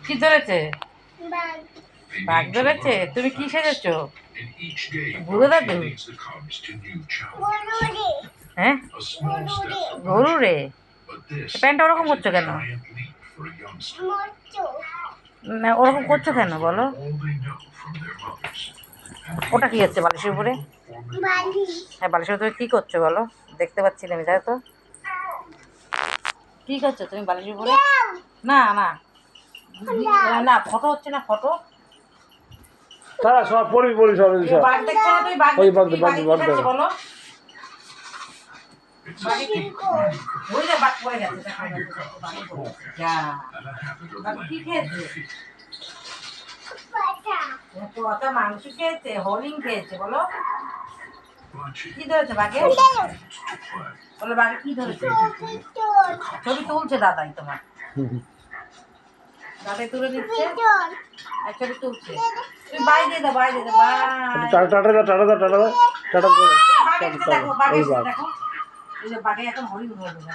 কি ধরেছে? বাঘ ধরেছে। তুমি কি সেজেছো? বুড়ো দাদু? হ্যাঁ, গরু রে। প্যান্টটা ওরকম করছো কেন? না, ওরকম করছো কেন বলো? ওটা কি হচ্ছে বালিশের উপরে? হ্যাঁ, বালিশের উপরে কি করছো বলো? দেখতে পাচ্ছি না আমি, তাই তো। কি করছো তুমি বালিশের উপরে? না না না, ফটো হচ্ছে না, ফটো। তারা সব পড়ি পড়ি সব বাঘ দেখছো না তুমি? বাঘ ওই দেখছো? বাঘ কি বাঘ বাঘে কি বাঘ খাচ্ছে বলো? ওই যে বাঘ পড়ে গেছে, দেখা যাচ্ছে। যা, বাঘ কি খেয়েছে? কত মাংস খেয়েছে, হরিণ খেয়েছে বলো। কি ধরেছে বাঘে? বলো বাঘে কি ধরেছে? ছবি তুলছে দাদাই তোমার। দাদাই তুলে দিচ্ছে, আর ছবি তুলছে। তুমি বাই দিয়ে দাও, বাই দিয়ে দাও, বাই। টাটা টাটা দাও টাটা দাও টাটা দাও টাটা দাও বাঘের দিকে দেখো, বাঘের ওই দিকে বাঘ দেখো। এই যে বাঘে এখন হরিণ হয়ে গেছে।